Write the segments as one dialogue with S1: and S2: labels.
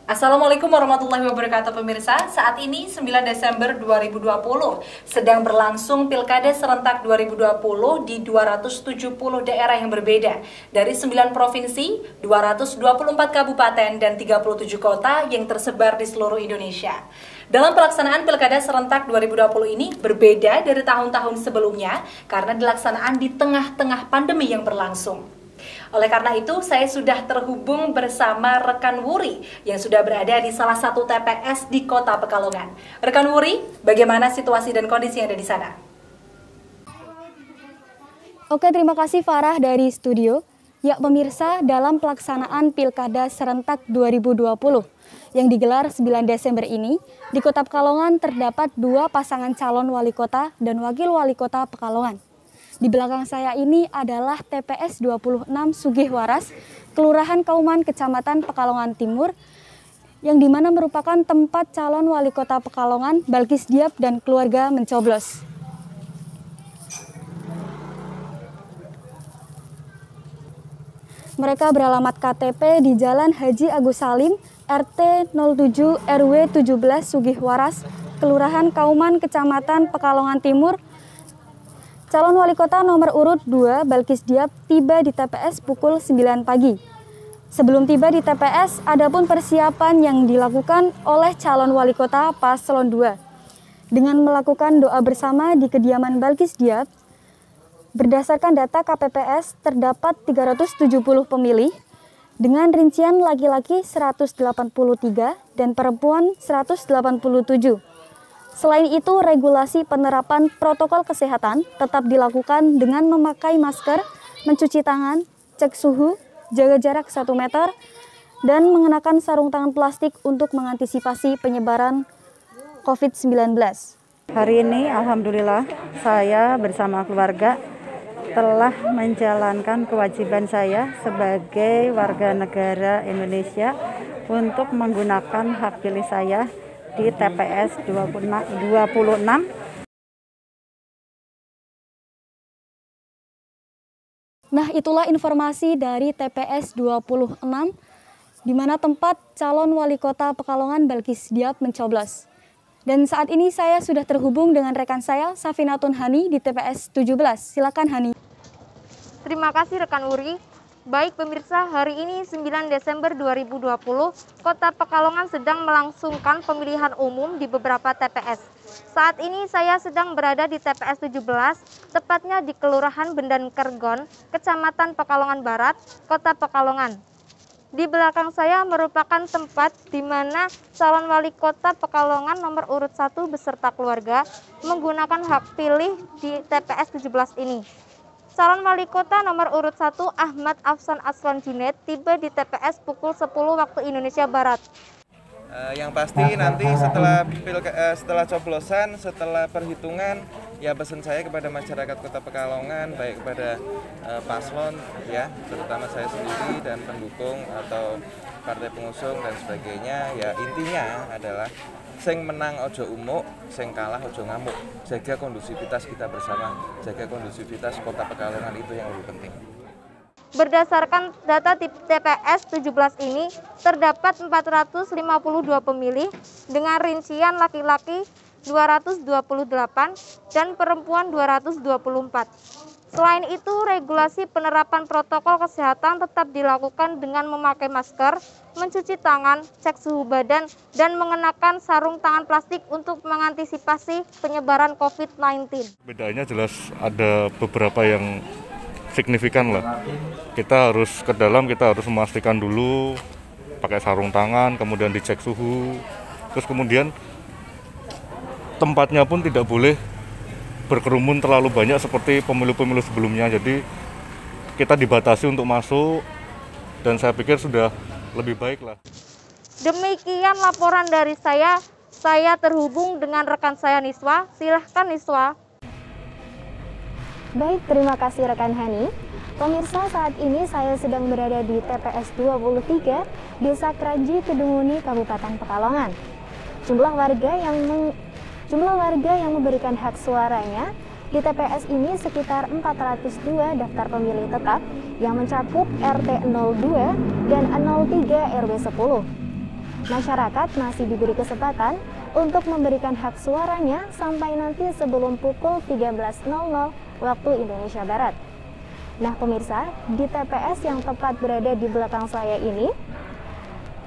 S1: Assalamualaikum warahmatullahi wabarakatuh pemirsa. Saat ini 9 Desember 2020 sedang berlangsung Pilkada Serentak 2020 di 270 daerah yang berbeda dari 9 provinsi, 224 kabupaten dan 37 kota yang tersebar di seluruh Indonesia. Dalam pelaksanaan Pilkada Serentak 2020 ini berbeda dari tahun-tahun sebelumnya karena dilaksanaan di tengah-tengah pandemi yang berlangsung. Oleh karena itu, saya sudah terhubung bersama rekan Wuri yang sudah berada di salah satu TPS di Kota Pekalongan. Rekan Wuri, bagaimana situasi dan kondisi yang ada di sana?
S2: Oke, terima kasih Farah dari studio. Ya, pemirsa, dalam pelaksanaan Pilkada Serentak 2020 yang digelar 9 Desember ini, di Kota Pekalongan terdapat 2 pasangan calon wali kota dan wakil wali kota Pekalongan. Di belakang saya ini adalah TPS 26 Sugihwaras, Kelurahan Kauman, Kecamatan Pekalongan Timur, yang dimana merupakan tempat calon wali kota Pekalongan, Balkis Diab dan keluarga mencoblos. Mereka beralamat KTP di Jalan Haji Agus Salim, RT 07 RW 17 Sugihwaras, Kelurahan Kauman, Kecamatan Pekalongan Timur. Calon wali kota nomor urut 2, Balkis Diab, tiba di TPS pukul 9 pagi. Sebelum tiba di TPS, ada pun persiapan yang dilakukan oleh calon wali kota paslon 2. Dengan melakukan doa bersama di kediaman Balkis Diab, berdasarkan data KPPS terdapat 370 pemilih, dengan rincian laki-laki 183 dan perempuan 187. Selain itu, regulasi penerapan protokol kesehatan tetap dilakukan dengan memakai masker, mencuci tangan, cek suhu, jaga jarak 1 meter, dan mengenakan sarung tangan plastik untuk mengantisipasi penyebaran COVID-19.
S3: Hari ini, alhamdulillah, saya bersama keluarga telah menjalankan kewajiban saya sebagai warga negara Indonesia untuk menggunakan hak pilih saya di TPS 26.
S2: Nah, itulah informasi dari TPS 26, di mana tempat calon wali kota Pekalongan Balkis Diab mencoblos. Dan saat ini saya sudah terhubung dengan rekan saya, Safinatun Hani di TPS 17. Silakan Hani.
S4: Terima kasih rekan Wuri. Baik pemirsa, hari ini 9 Desember 2020, Kota Pekalongan sedang melangsungkan pemilihan umum di beberapa TPS. Saat ini saya sedang berada di TPS 17, tepatnya di Kelurahan Bendan Kergon, Kecamatan Pekalongan Barat, Kota Pekalongan. Di belakang saya merupakan tempat di mana calon wali kota Pekalongan nomor urut 1 beserta keluarga menggunakan hak pilih di TPS 17 ini. Calon wali kota nomor urut 1 Ahmad Afsan Aslan Junaid tiba di TPS pukul 10 waktu Indonesia Barat.
S5: Yang pasti nanti setelah coblosan, setelah perhitungan, ya pesan saya kepada masyarakat Kota Pekalongan, baik kepada paslon, ya terutama saya sendiri dan pendukung atau partai pengusung dan sebagainya, ya intinya adalah sing menang ojo umuk, sing kalah ojo ngamuk. Jaga kondusivitas kita bersama, jaga kondusivitas Kota Pekalongan, itu yang lebih penting.
S4: Berdasarkan data di TPS 17 ini, terdapat 452 pemilih dengan rincian laki-laki 228 dan perempuan 224. Selain itu, regulasi penerapan protokol kesehatan tetap dilakukan dengan memakai masker, mencuci tangan, cek suhu badan, dan mengenakan sarung tangan plastik untuk mengantisipasi penyebaran COVID-19.
S6: Bedanya jelas ada beberapa yang signifikan lah. Kita harus ke dalam, kita harus memastikan dulu pakai sarung tangan, kemudian dicek suhu, terus kemudian tempatnya pun tidak boleh berkerumun terlalu banyak seperti pemilu-pemilu sebelumnya. Jadi kita dibatasi untuk masuk dan saya pikir sudah lebih baik lah.
S4: Demikian laporan dari saya terhubung dengan rekan saya Niswa. Silahkan Niswa.
S2: Baik, terima kasih rekan Hani. Pemirsa, saat ini saya sedang berada di TPS 23, Desa Kranji, Kedunguni, Kabupaten Pekalongan. Jumlah warga yang memberikan hak suaranya di TPS ini sekitar 402 daftar pemilih tetap yang mencakup RT 02 dan 03 RW 10. Masyarakat masih diberi kesempatan untuk memberikan hak suaranya sampai nanti sebelum pukul 13.00 waktu Indonesia Barat. Nah pemirsa, di TPS yang tepat berada di belakang saya ini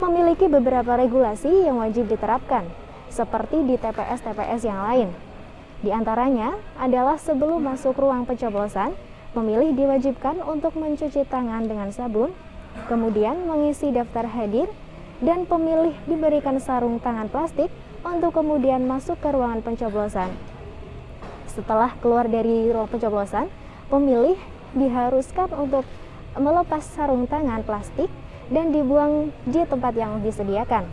S2: memiliki beberapa regulasi yang wajib diterapkan, seperti di TPS-TPS yang lain. Di antaranya adalah sebelum masuk ruang pencoblosan, pemilih diwajibkan untuk mencuci tangan dengan sabun, kemudian mengisi daftar hadir, dan pemilih diberikan sarung tangan plastik untuk kemudian masuk ke ruangan pencoblosan. Setelah keluar dari ruang pencoblosan, pemilih diharuskan untuk melepas sarung tangan plastik dan dibuang di tempat yang disediakan.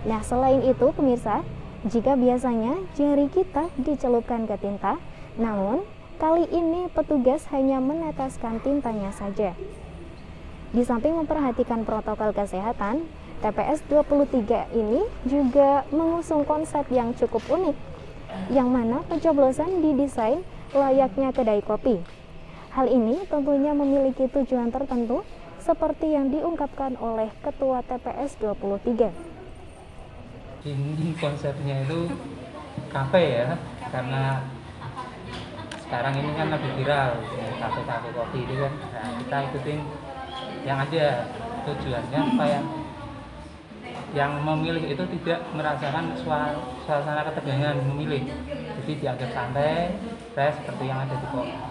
S2: Nah, selain itu pemirsa, jika biasanya jari kita dicelupkan ke tinta, namun kali ini petugas hanya meneteskan tintanya saja. Di samping memperhatikan protokol kesehatan, TPS 23 ini juga mengusung konsep yang cukup unik, yang mana pencoblosan didesain layaknya kedai kopi. Hal ini tentunya memiliki tujuan tertentu, seperti yang diungkapkan oleh Ketua TPS 23.
S7: Ini konsepnya itu kafe ya, karena sekarang ini kan lebih viral kafe-kafe kopi itu kan. Nah, kita ikutin yang ada, tujuannya supaya yang memilih itu tidak merasakan suasana ketegangan memilih, jadi dianggap santai, fresh seperti yang ada di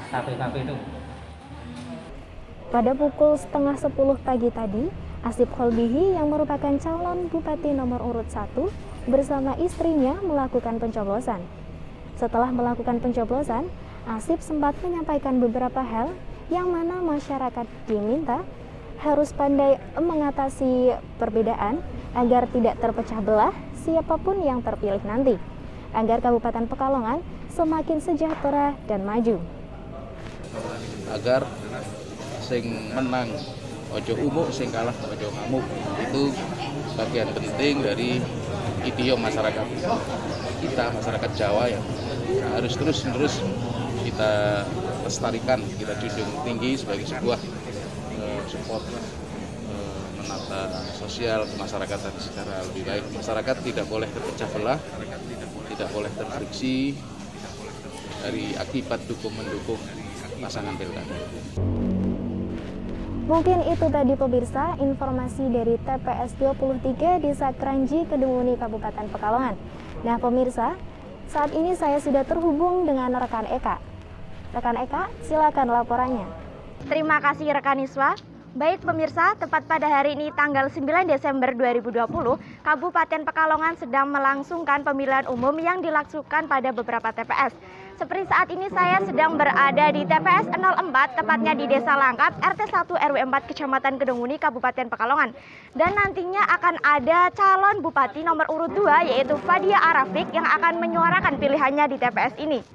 S7: kafe-kafe itu.
S2: Pada pukul 9:30 pagi tadi, Asip Holbihi yang merupakan calon Bupati nomor urut 1 bersama istrinya melakukan pencoblosan. Setelah melakukan pencoblosan, Asip sempat menyampaikan beberapa hal yang mana masyarakat diminta harus pandai mengatasi perbedaan agar tidak terpecah belah siapapun yang terpilih nanti, agar Kabupaten Pekalongan semakin sejahtera dan maju.
S8: Agar sing menang ojo umuk, sing kalah ojo ngamuk, itu bagian penting dari idiom masyarakat kita, masyarakat Jawa yang harus terus-menerus kita lestarikan, kita junjung tinggi sebagai sebuah support menata sosial kemasyarakatan secara lebih baik. Masyarakat tidak boleh terpecah belah, tidak boleh terfriksi dari akibat dukung-mendukung pasangan pilkada.
S2: Mungkin itu tadi pemirsa informasi dari TPS 23 Desa Kranji, Kedunguni, Kabupaten Pekalongan. Nah pemirsa, saat ini saya sudah terhubung dengan rekan Eka. Rekan Eka, silakan laporannya.
S4: Terima kasih rekan Iswa. Baik pemirsa, tepat pada hari ini tanggal 9 Desember 2020, Kabupaten Pekalongan sedang melangsungkan pemilihan umum yang dilangsungkan pada beberapa TPS. Seperti saat ini saya sedang berada di TPS 04, tepatnya di Desa Langkap, RT 1 RW 4 Kecamatan Kedunguni, Kabupaten Pekalongan. Dan nantinya akan ada calon Bupati nomor urut 2, yaitu Fadia Arafik, yang akan menyuarakan pilihannya di TPS ini.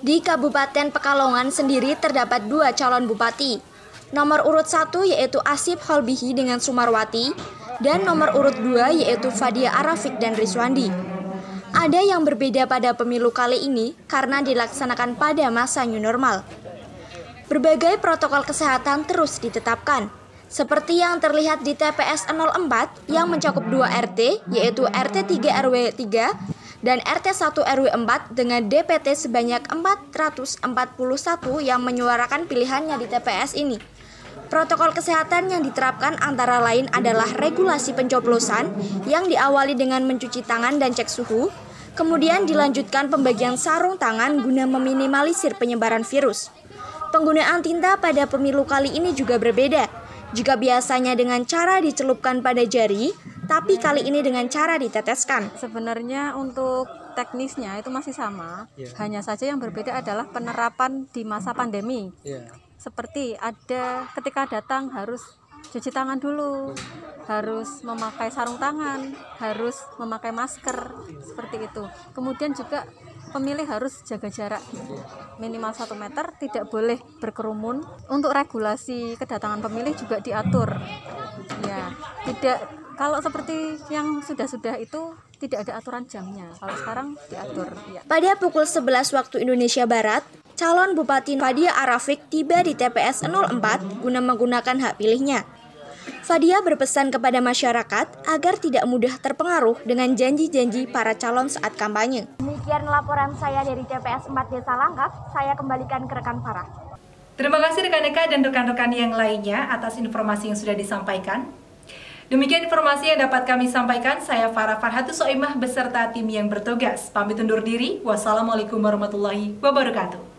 S9: Di Kabupaten Pekalongan sendiri terdapat 2 calon bupati. Nomor urut 1 yaitu Asip Holbihi dengan Sumarwati, dan nomor urut 2 yaitu Fadia Arafik dan Rizwandi. Ada yang berbeda pada pemilu kali ini karena dilaksanakan pada masa new normal. Berbagai protokol kesehatan terus ditetapkan, seperti yang terlihat di TPS 04 yang mencakup 2 RT, yaitu RT 3 RW 3 dan RT 1 RW 4 dengan DPT sebanyak 441 yang menyuarakan pilihannya di TPS ini. Protokol kesehatan yang diterapkan antara lain adalah regulasi pencoblosan yang diawali dengan mencuci tangan dan cek suhu, kemudian dilanjutkan pembagian sarung tangan guna meminimalisir penyebaran virus. Penggunaan tinta pada pemilu kali ini juga berbeda. Jika biasanya dengan cara dicelupkan pada jari, tapi kali ini dengan cara diteteskan.
S10: Sebenarnya untuk teknisnya itu masih sama, hanya saja yang berbeda adalah penerapan di masa pandemi. Seperti ada ketika datang harus cuci tangan dulu, harus memakai sarung tangan, harus memakai masker, seperti itu. Kemudian juga pemilih harus jaga jarak minimal 1 meter, tidak boleh berkerumun. Untuk regulasi kedatangan pemilih juga diatur. Ya, tidak, kalau seperti yang sudah-sudah itu tidak ada aturan jamnya. Kalau sekarang diatur. Ya.
S9: Pada pukul 11 waktu Indonesia Barat, calon Bupati Fadia Arafik tiba di TPS 04 guna menggunakan hak pilihnya. Fadia berpesan kepada masyarakat agar tidak mudah terpengaruh dengan janji-janji para calon saat kampanye.
S11: Demikian laporan saya dari TPS 4 Desa Langkap, saya kembalikan ke rekan Farah.
S1: Terima kasih rekan Eka dan rekan-rekan yang lainnya atas informasi yang sudah disampaikan. Demikian informasi yang dapat kami sampaikan. Saya Farah Farhatus Soimah beserta tim yang bertugas. Pamit undur diri. Wassalamualaikum warahmatullahi wabarakatuh.